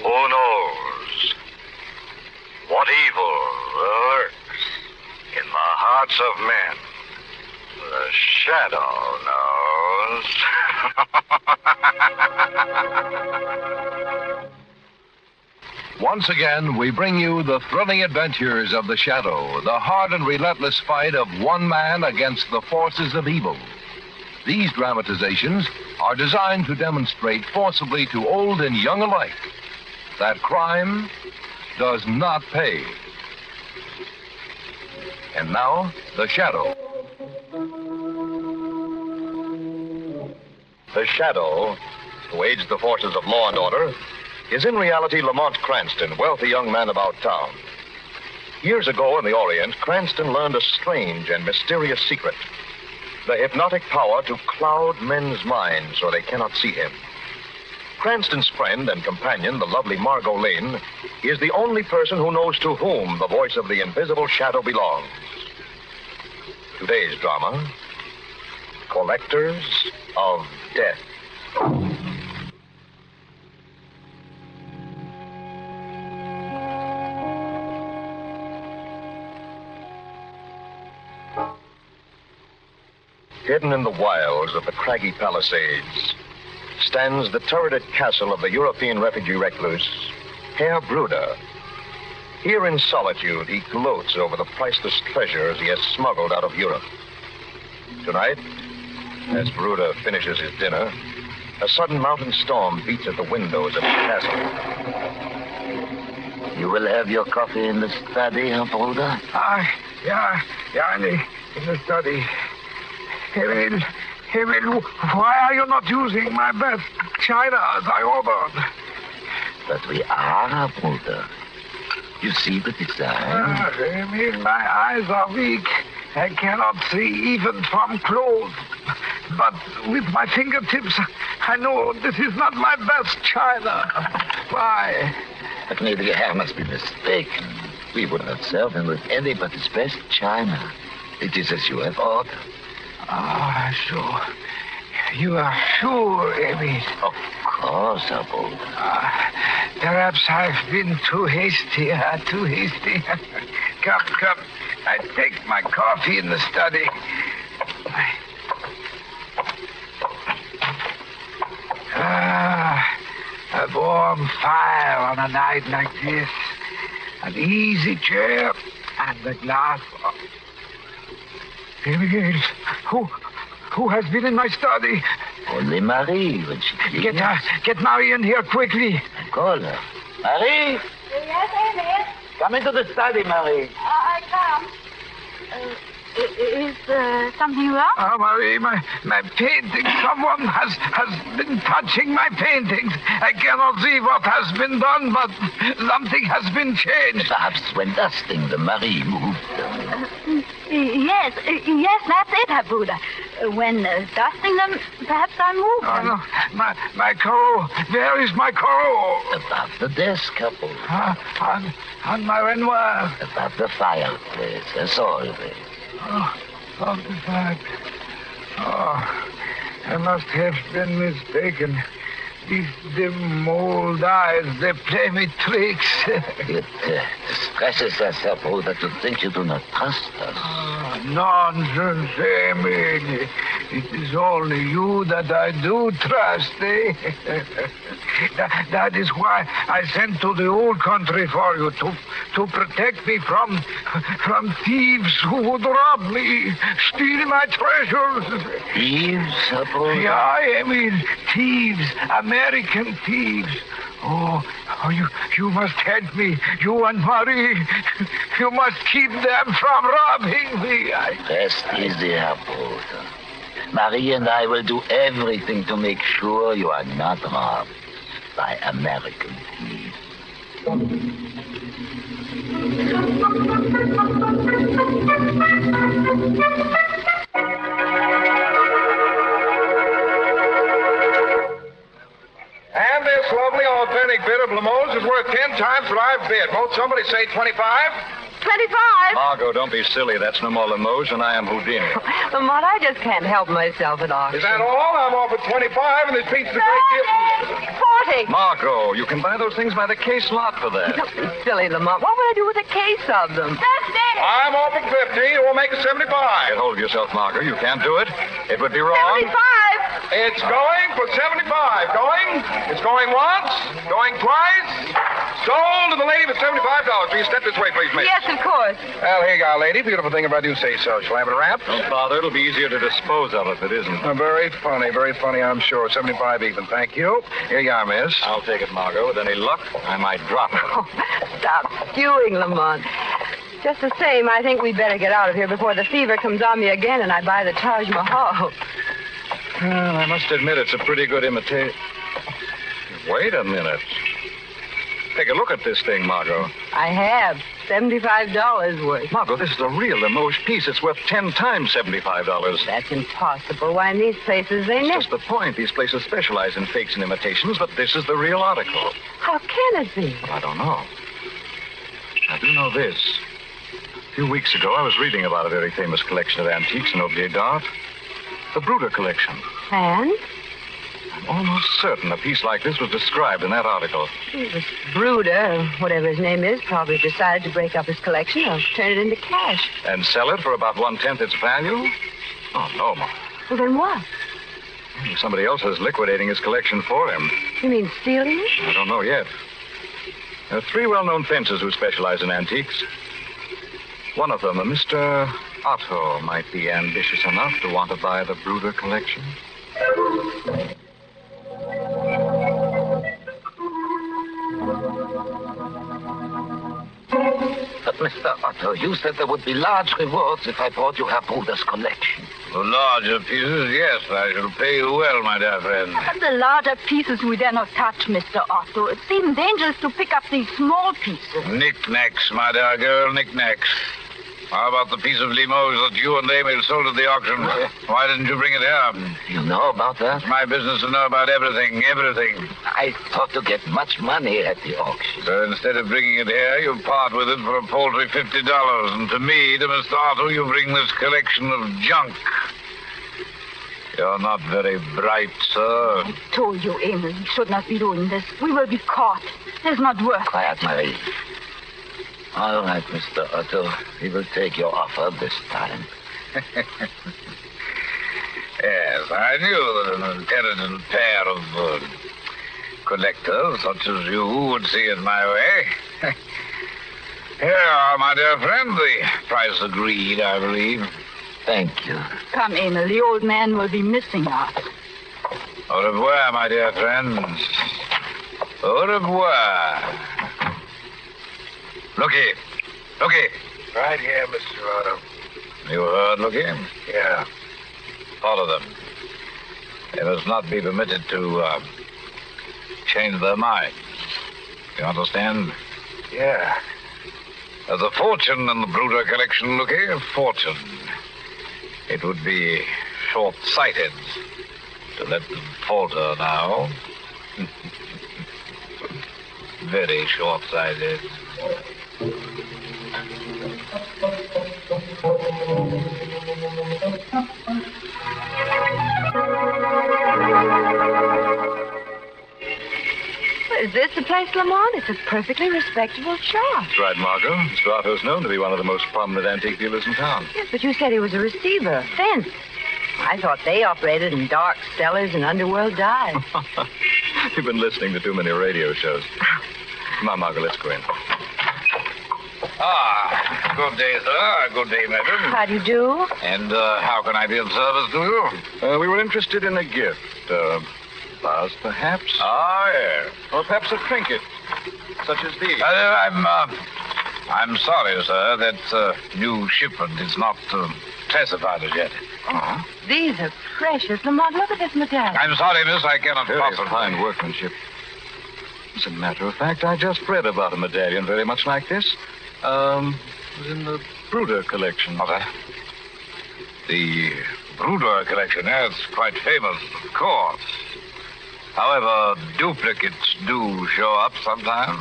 Who knows what evil lurks in the hearts of men? The shadow knows. Once again, we bring you the thrilling adventures of the Shadow, the hard and relentless fight of one man against the forces of evil. These dramatizations are designed to demonstrate forcibly to old and young alike that crime does not pay. And now, The Shadow. The Shadow, who aids the forces of law and order, is in reality Lamont Cranston, wealthy young man about town. Years ago in the Orient, Cranston learned a strange and mysterious secret: the hypnotic power to cloud men's minds so they cannot see him. Cranston's friend and companion, the lovely Margot Lane, is the only person who knows to whom the voice of the invisible shadow belongs. Today's drama, Collectors of Death. Hidden in the wilds of the craggy Palisades stands the turreted castle of the European refugee recluse, Herr Bruder. Here in solitude, he gloats over the priceless treasures he has smuggled out of Europe. Tonight, as Bruder finishes his dinner, a sudden mountain storm beats at the windows of his castle. You will have your coffee in the study, Herr Bruder? Yeah, in the study. Emil, why are you not using my best china as I ordered? But we are, Herr Bruder. You see the design? Emil, my eyes are weak. I cannot see even from close. But with my fingertips, I know this is not my best china. Why? But maybe Herr must be mistaken. We would not serve him with any but his best china. It is as you have ordered. Sure. You are sure, Emil? Of course, Herr Bruder. Perhaps I've been too hasty. Come. I take my coffee in the study. A warm fire on a night like this. An easy chair and a glass of... Emil, who has been in my study? Only Marie, when she came. Get Marie in here quickly. Call her. Marie? Yes, Emil? Come into the study, Marie. I come. Is something wrong? Marie, my painting. Someone has been touching my paintings. I cannot see what has been done, but something has been changed. Perhaps when dusting them, Marie moved them. Yes, that's it, Herr Bruder. When dusting them, perhaps I moved them. No, my coat. Where is my coat? Above the desk, Herr Bruder. On my Renoir. Above the fireplace, as always. Of the fact. I must have been mistaken. These dim old eyes, they play me tricks. It distresses us, Herr Bruder, to think you do not trust us. Nonsense, Emil. It is only you that I do trust, eh? That is why I sent to the old country for you, to protect me from thieves who would rob me, steal my treasures. Thieves, Herr Bruder? Yeah, Emil, thieves, American thieves. Oh, you must help me. You and Marie. You must keep them from robbing me. Rest easy, Herr Bruder. Marie and I will do everything to make sure you are not robbed by American thieves. And this lovely authentic bit of Lamotte's is worth 10 times what I've bid. Won't somebody say 25? 25. Margot, don't be silly. That's no more Limoges than I am Houdini. Lamont, I just can't help myself at auction. Is that all? I'm off at 25, and this beats the great deal. 40. Margot, you can buy those things by the case lot for that. Don't be silly, Lamont. What would I do with a case of them? That's it. I'm off at 50, and we'll make it 75. Get hold of yourself, Margot. You can't do it. It would be wrong. 75. It's going for 75. Going. It's going once. Going twice. Sold to the lady for $75. Please step this way, please, miss. Yes, of course. Well, here you go, lady. Beautiful thing if I do say so. Shall I have it wrapped? Don't bother. It'll be easier to dispose of if it isn't. Very funny, I'm sure. 75 even. Thank you. Here you are, miss. I'll take it, Margot. With any luck, I might drop it. Oh, stop stewing, Lamont. Just the same, I think we'd better get out of here before the fever comes on me again and I buy the Taj Mahal. Well, I must admit it's a pretty good imitation. Wait a minute. Take a look at this thing, Margot. I have. $75 worth. Margot, this is a real Limoges piece. It's worth 10 times $75. That's impossible. Why, in these places, they That's never... just the point. These places specialize in fakes and imitations, but this is the real article. How can it be? Well, I don't know. I do know this. A few weeks ago, I was reading about a very famous collection of antiques in Objet d'Art. The Bruder collection. And? I'm almost certain a piece like this was described in that article. This Bruder, whatever his name is, probably decided to break up his collection or turn it into cash. And sell it for about 1/10 its value? Oh, no, Ma. Well, then what? Somebody else is liquidating his collection for him. You mean stealing it? I don't know yet. There are 3 well-known fencers who specialize in antiques. One of them, a Mr. Otto, might be ambitious enough to want to buy the Bruder collection. But, Mr. Otto, you said there would be large rewards if I brought you Herr Bruder's collection. For larger pieces, yes. I shall pay you well, my dear friend. But the larger pieces we dare not touch, Mr. Otto. It seems dangerous to pick up these small pieces. Knickknacks, my dear girl, knickknacks. How about the piece of Limoges that you and Emil sold at the auction? Why didn't you bring it here? You know about that? It's my business to know about everything. I thought to get much money at the auction. So instead of bringing it here, you part with it for a paltry $50. And to me, to Mr. Otto, you bring this collection of junk. You're not very bright, sir. I told you, Emil, we should not be doing this. We will be caught. It's not worth it. Quiet, Marie. All right, Mr. Otto. We will take your offer this time. Yes, I knew that an intelligent pair of collectors such as you would see it my way. Here are, my dear friend, the price agreed, I believe. Thank you. Come, Emil, the old man will be missing us. Au revoir, my dear friends. Au revoir. Looky. Right here, Mr. Otto. You heard, Looky? Yeah. Follow them. They must not be permitted to change their minds. You understand? Yeah. There's a fortune in the Bruder collection, Looky. A fortune. It would be short-sighted to let them falter now. Very short-sighted. Is this the place, Lamont? It's a perfectly respectable shop. That's right, Margot. Mr. Otto's known to be one of the most prominent antique dealers in town. Yes, but you said he was a receiver, a fence. I thought they operated in dark cellars and underworld dives. You've been listening to too many radio shows. Come on, Margot, let's go in. Ah, good day, sir. Good day, madam. How do you do? And how can I be of service to you? We were interested in a gift. Flowers, perhaps? Ah, yes. Or perhaps a trinket, such as these. I'm sorry, sir. That new shipment is not classified as yet. Oh, these are precious. Lamont, look at this medallion. I'm sorry, miss. I cannot Very possibly. fine workmanship. As a matter of fact, I just read about a medallion very much like this. It was in the Bruder collection. What? The Bruder collection, yes, quite famous, of course. However, duplicates do show up sometimes.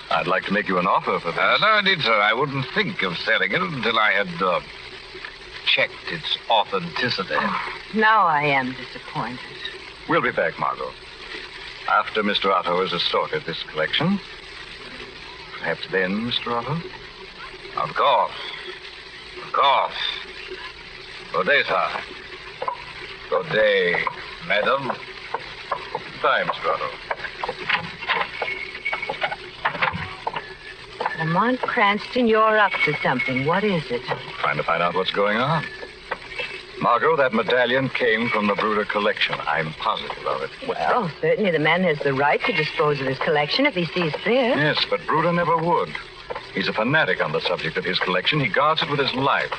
I'd like to make you an offer for this. No, indeed, sir. I wouldn't think of selling it until I had checked its authenticity. Now I am disappointed. We'll be back, Margot. After Mr. Otto has assorted this collection. Perhaps then, Mr. Otto? Of course. Of course. Good day, sir. Good day, madam. Goodbye, Mr. Otto. Lamont Cranston, you're up to something. What is it? Trying to find out what's going on. Margot, that medallion came from the Bruder collection. I'm positive of it. Well, certainly the man has the right to dispose of his collection if he sees fit. Yes, but Bruder never would. He's a fanatic on the subject of his collection. He guards it with his life.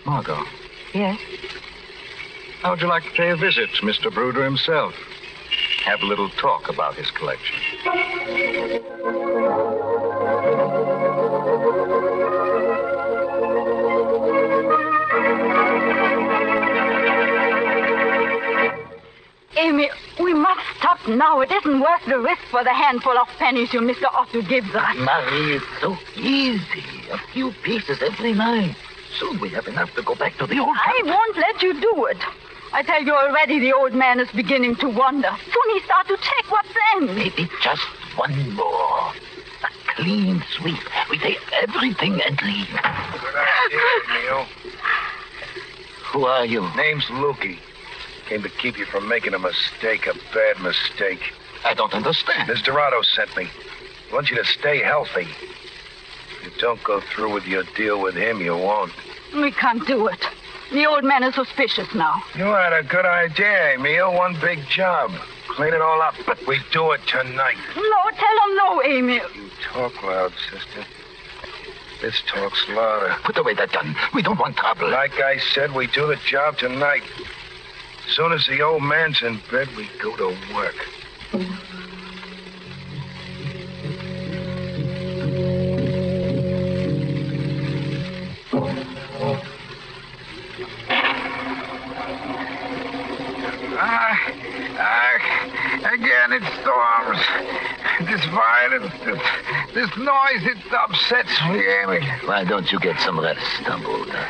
Margot, Yes? how would you like to pay a visit to Mr. Bruder himself? Have a little talk about his collection. Amy, we must stop now. It isn't worth the risk for the handful of pennies you Mr. Otto gives us. Marie, it's so easy. A few pieces every night. Soon we have enough to go back to the old I won't let you do it. I tell you already the old man is beginning to wonder. Soon he start to check what's in. Maybe just one more. A clean sweep. We take everything and leave. Good idea, Emil. Who are you? Name's Lukey. Came to keep you from making a mistake, a bad mistake. I don't understand. Mr. Otto sent me. He wants you to stay healthy. If you don't go through with your deal with him, you won't. We can't do it. The old man is suspicious now. You had a good idea, Emil. One big job. Clean it all up. But we do it tonight. No, tell him no, Amy. You talk loud, sister. This talks louder. Put away that gun. We don't want trouble. Like I said, we do the job tonight. As soon as the old man's in bed, we go to work. Again, it storms. This violence, this noise, it upsets me, Amy. Why don't you get some rest, Dumbledore?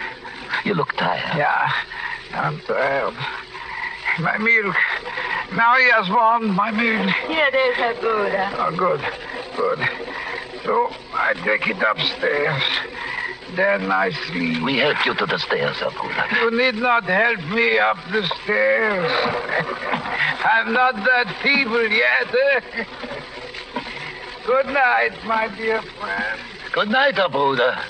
You look tired. Yeah, I'm tired. My milk. Now he has one, my milk. Here it is, Herr Bruder. Oh, good, good. So I take it upstairs. Then I sleep. We help you to the stairs, Abula. You need not help me up the stairs. I'm not that feeble yet. Good night, my dear friend. Good night, Abula.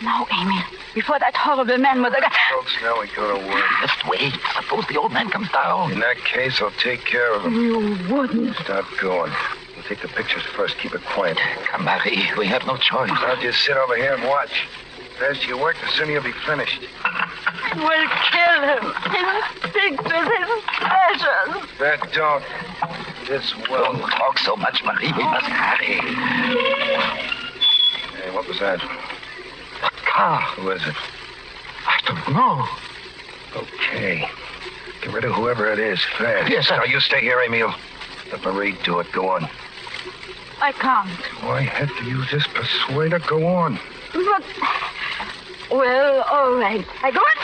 Now, Amy, before that horrible man with the gun. Folks, now we go to work. Just wait. Suppose the old man comes down. In that case, I'll take care of him. You wouldn't. Stop going. We'll take the pictures first. Keep it quiet. Come, Marie. We have no choice. I'll just sit over here and watch. The faster you work, the sooner you'll be finished. We'll kill him. His pictures, his treasures. That don't. This will. Don't talk so much, Marie. We must hurry. Hey, what was that? What car? Who is it? I don't know. Okay. Get rid of whoever it is fast. Yes, sir. Now, you stay here, Emil. Let Marie do it. Go on. I can't. Do I have to use this persuader? Go on. But... Well, all right. I go in.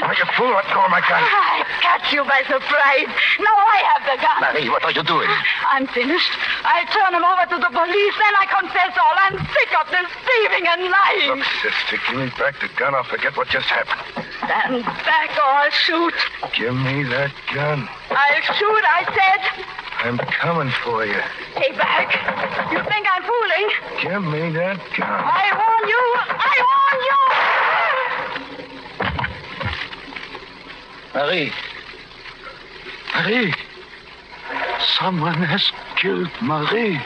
Like a fool, let go of my gun. I catch you by surprise. Now I have the gun. Marie, what are you doing? I'm finished. I turn him over to the police, then I confess all. I'm sick of this thieving and lying. Look, sister, give me back the gun. I'll forget what just happened. Stand back or I'll shoot. Give me that gun. I'll shoot, I said. I'm coming for you. Stay back. You think I'm fooling? Give me that gun. I warn you. I warn you. Marie. Marie. Someone has killed Marie.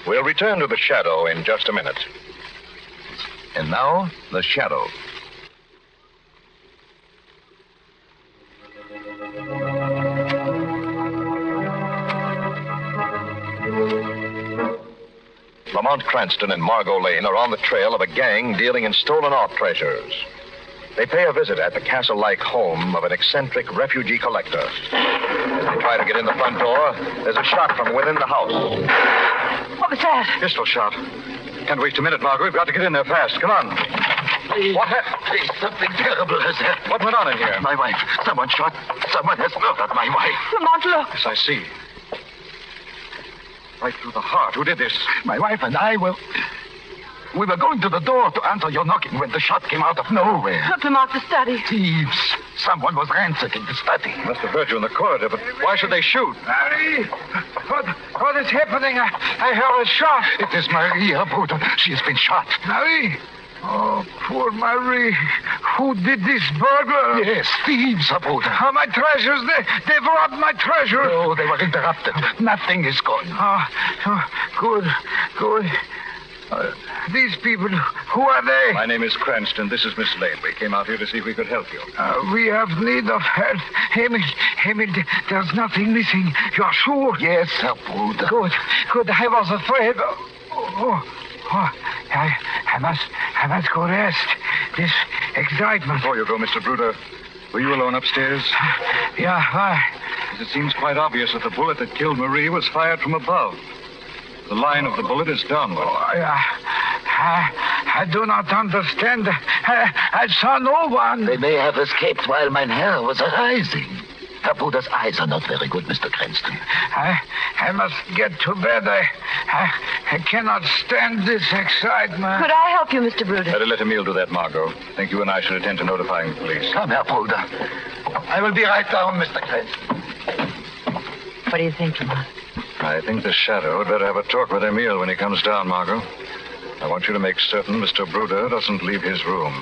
We'll return to the shadow in just a minute. And now, the shadow. Lamont Cranston and Margot Lane are on the trail of a gang dealing in stolen art treasures. They pay a visit at the castle-like home of an eccentric refugee collector. As they try to get in the front door, there's a shot from within the house. What was that? Pistol shot. Can't waste a minute, Margot. We've got to get in there fast. Come on. What happened? Please, something terrible has happened. What went on in here? My wife. Someone shot. Someone has murdered my wife. Lamont, look. Yes, I see. Right through the heart. Who did this? My wife and I were... We were going to the door to answer your knocking when the shot came out of nowhere. Look, Lamont, the study. Thieves. Someone was ransacking the study. Must have heard you in the corridor, but why should they shoot? Marie! What is happening? I heard a shot. It is Marie, her brother. She has been shot. Marie! Oh, poor Marie. Who did this burglar? Yes, thieves, her brother. Oh, my treasures. They've robbed my treasure. Oh, they were interrupted. Nothing is gone. Good. These people, who are they? My name is Cranston. This is Miss Lane. We came out here to see if we could help you. We have need of help. Emil, there's nothing missing. You're sure? Yes, her brother. Good. I was afraid. I must go rest. This excitement. Before you go, Mr. Bruder, were you alone upstairs? Yeah, why? It seems quite obvious that the bullet that killed Marie was fired from above. The line of the bullet is downward. I do not understand. I saw no one. They may have escaped while mein Herr was arising. Herr Bruder's eyes are not very good, Mr. Cranston. I must get to bed. I cannot stand this excitement. Could I help you, Mr. Bruder? Better let Emile do that, Margot. I think you and I should attend to notifying the police. Come, Herr Bruder. I will be right down, Mr. Cranston. What do you think, Lamont? I think the Shadow had better have a talk with Emile when he comes down, Margot. I want you to make certain Mr. Bruder doesn't leave his room.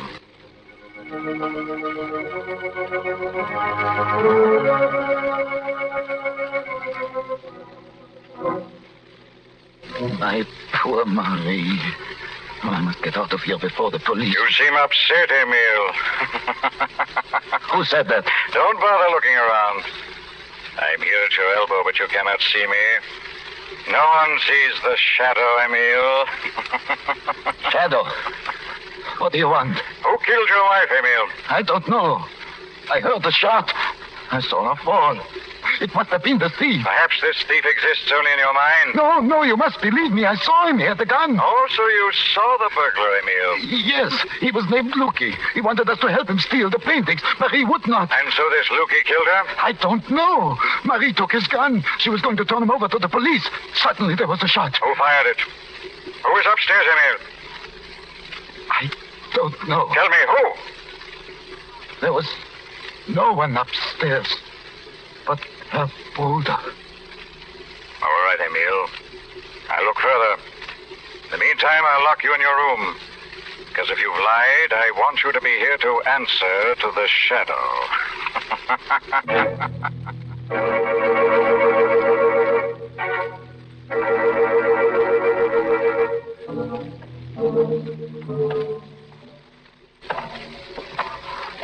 My poor Marie. Oh, I must get out of here before the police. You seem upset, Emile. Who said that? Don't bother looking around. I'm here at your elbow, but you cannot see me. No one sees the Shadow, Emile. Shadow? What do you want? Who killed your wife, Emile? I don't know. I heard the shot. I saw her fall. It must have been the thief. Perhaps this thief exists only in your mind. No, you must believe me. I saw him. He had the gun. Oh, so you saw the burglar, Emile? Yes, he was named Lukey. He wanted us to help him steal the paintings. Marie would not. And so this Lukey killed her? I don't know. Marie took his gun. She was going to turn him over to the police. Suddenly there was a shot. Who fired it? Who is upstairs, Emile? I don't know. Tell me, who? There was no one upstairs but her brother. All right, Emile. I'll look further. In the meantime, I'll lock you in your room. Because if you've lied, I want you to be here to answer to the Shadow.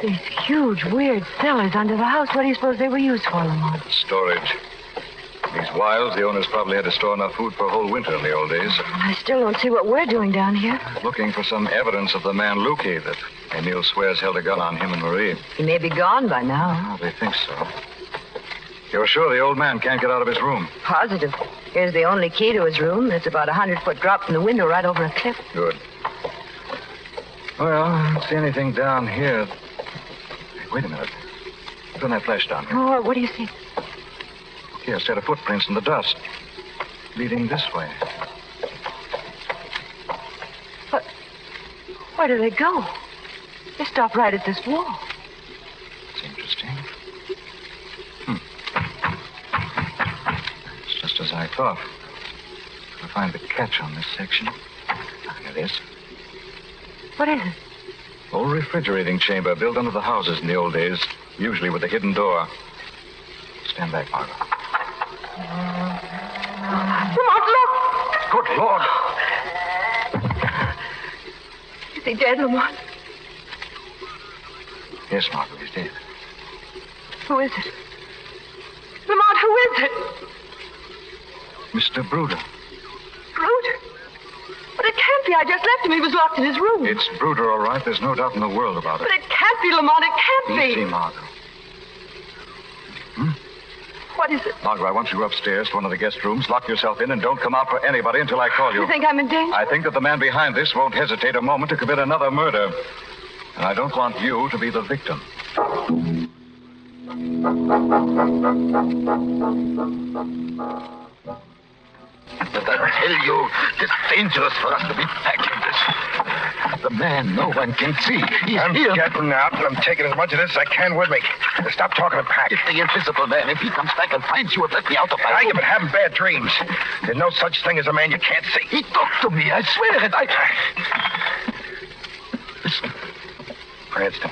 These huge, weird cellars under the house. What do you suppose they were used for, Lamont? Storage. These wilds, the owners probably had to store enough food for a whole winter in the old days. I still don't see what we're doing down here. Looking for some evidence of the man Lukey that Emile swears held a gun on him and Marie. He may be gone by now. Oh, they think so. You're sure the old man can't get out of his room? Positive. Here's the only key to his room. It's about a 100-foot drop from the window right over a cliff. Good. Well, I don't see anything down here. Wait a minute. Turn that flash down here. Oh, what do you see? Here, a set of footprints in the dust. Leading this way. But where do they go? They stop right at this wall. It's interesting. It's just as I thought. I'll find the catch on this section. Here it is. What is it? Old refrigerating chamber built under the houses in the old days, usually with a hidden door. Stand back, Margot. Lamont, look! Good Lord! Is he dead, Lamont? Yes, Margot, he's dead. Who is it? Lamont, who is it? Mr. Bruder. Bruder? morning I just left him. He was locked in his room. It's Bruder, all right. There's no doubt in the world about it. But it can't be, Lamont. It can't be. Easy, Margot. What is it? Margot, I want you to go upstairs to one of the guest rooms, lock yourself in, and don't come out for anybody until I call you. You think I'm in danger? I think that the man behind this won't hesitate a moment to commit another murder. And I don't want you to be the victim. But I tell you, it's dangerous for us to be packing this. The man no one can see. I'm getting out, and I'm taking as much of this as I can with me. Stop talking to Pack. If the invisible man, if he comes back and finds you, let me out of my I've room. been having bad dreams. There's no such thing as a man you can't see. He talked to me, I swear it. Listen. Cranston,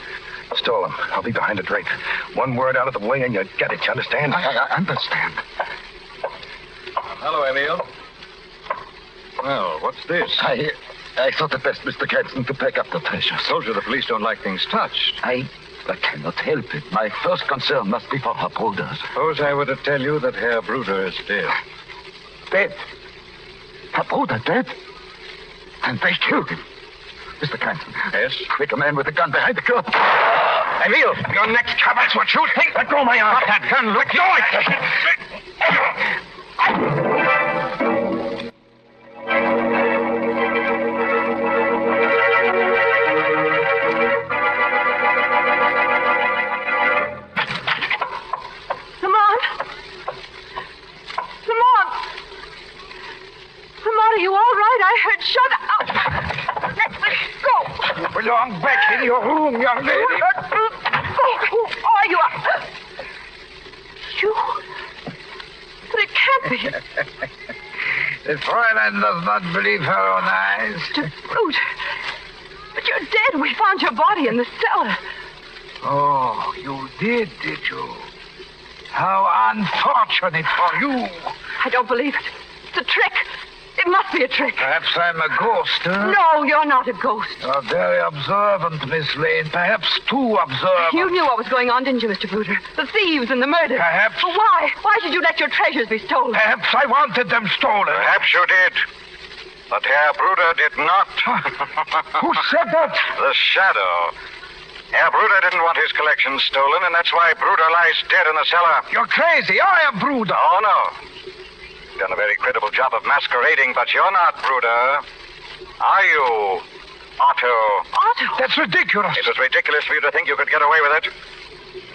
stall him. I'll be behind the drape. One word out of the way and you get it, you understand? I understand. Hello, Emil. Well, what's this? I thought it best, Mr. Cranston, to pack up the treasure. Told you the police don't like things touched. I cannot help it. My first concern must be for her brothers. Suppose I were to tell you that Herr Bruder is dead. Dead? Her brother dead? And they killed him. Mr. Cranston. Yes? Quick, a man with a gun behind the curtain. Emil, your next cover's what you think. Let go of my arm. Drop that gun. Let go. Lamont, are you all right? I heard. Shut up. Let me go. You belong back in your room, young lady. Who are you? You? But it can't be. The Fräulein does not believe her own eyes. Mr. Bruder. But you're dead. We found your body in the cellar. Oh, you did you? How unfortunate for you. I don't believe it. It's a trick. It must be a trick. Perhaps I'm a ghost, huh? No, you're not a ghost. You're very observant, Miss Lane. Perhaps too observant. You knew what was going on, didn't you, Mr. Bruder? The thieves and the murder. Perhaps. But why? Why did you let your treasures be stolen? Perhaps I wanted them stolen. Perhaps you did. But Herr Bruder did not. Who said that? The shadow. Herr Bruder didn't want his collection stolen, and that's why Bruder lies dead in the cellar. You're crazy. I am Bruder. Oh, no. You've done a very credible job of masquerading, but you're not Bruder. Are you, Otto? Otto? That's ridiculous. It was ridiculous for you to think you could get away with it.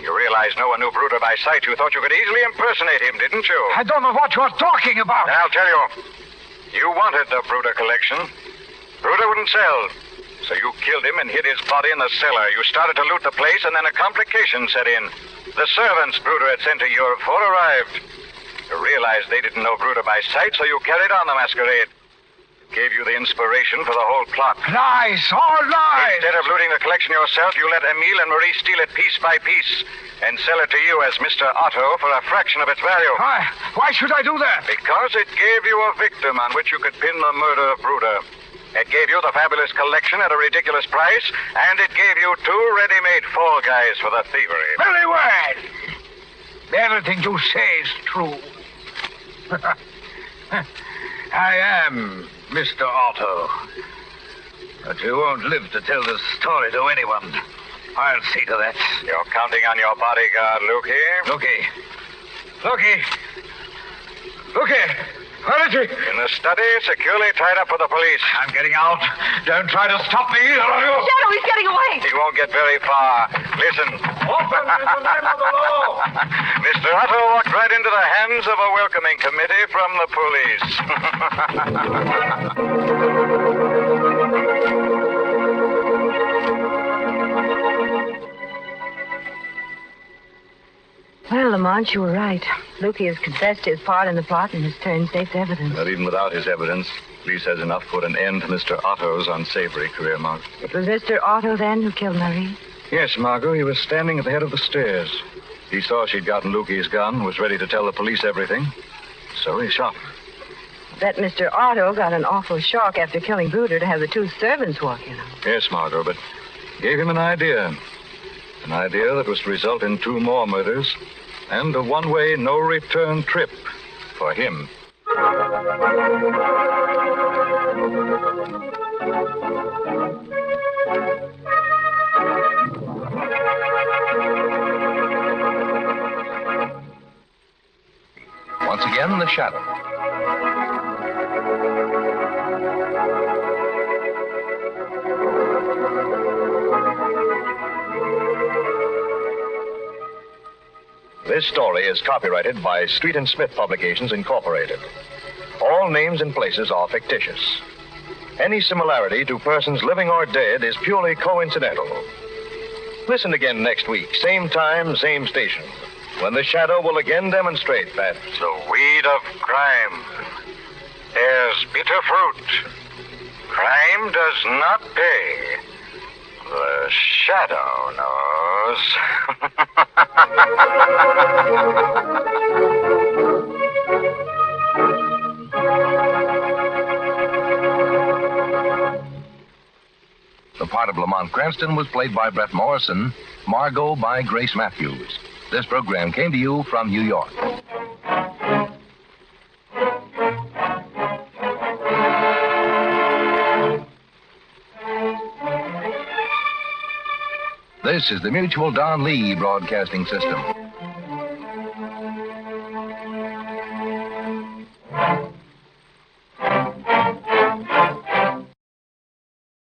You realize no one knew Bruder by sight. You thought you could easily impersonate him, didn't you? I don't know what you're talking about. I'll tell you. You wanted the Bruder collection. Bruder wouldn't sell. So you killed him and hid his body in the cellar. You started to loot the place, and then a complication set in. The servants Bruder had sent to Europe for arrived. You realized they didn't know Bruder by sight, so you carried on the masquerade. Gave you the inspiration for the whole plot. Lies, all lies. Instead of looting the collection yourself, you let Emile and Marie steal it piece by piece and sell it to you as Mr. Otto for a fraction of its value. Why should I do that? Because it gave you a victim on which you could pin the murder of Bruder. It gave you the fabulous collection at a ridiculous price, and it gave you 2 ready-made fall guys for the thievery. Very well. Everything you say is true. I am Mr. Otto. But you won't live to tell the story to anyone. I'll see to that. You're counting on your bodyguard, Lukey. Lukey! Where is he? In the study, securely tied up with the police. I'm getting out. Don't try to stop me either of you. Shadow, he's getting away. He won't get very far. Listen. Open in the name of the law. Mr. Otto walked right into the hands of a welcoming committee from the police. Well, Lamont, you were right. Lukey has confessed his part in the plot and has turned state's evidence. But even without his evidence, police has enough to put an end to Mr. Otto's unsavory career, Margot. It was Mr. Otto, then, who killed Marie? Yes, Margot. He was standing at the head of the stairs. He saw she'd gotten Lukey's gun, was ready to tell the police everything. So he shot her. Bet Mr. Otto got an awful shock after killing Bruder to have the 2 servants walk in. Yes, Margot, but gave him an idea. An idea that was to result in 2 more murders and a one-way, no-return trip for him. Once again, the shadow. This story is copyrighted by Street and Smith Publications, Incorporated. All names and places are fictitious. Any similarity to persons living or dead is purely coincidental. Listen again next week, same time, same station, when the shadow will again demonstrate that The weed of crime bears bitter fruit. Crime does not pay. The shadow knows. The part of Lamont Cranston was played by Brett Morrison, Margot by Grace Matthews. This program came to you from New York. This is the Mutual Don Lee Broadcasting System.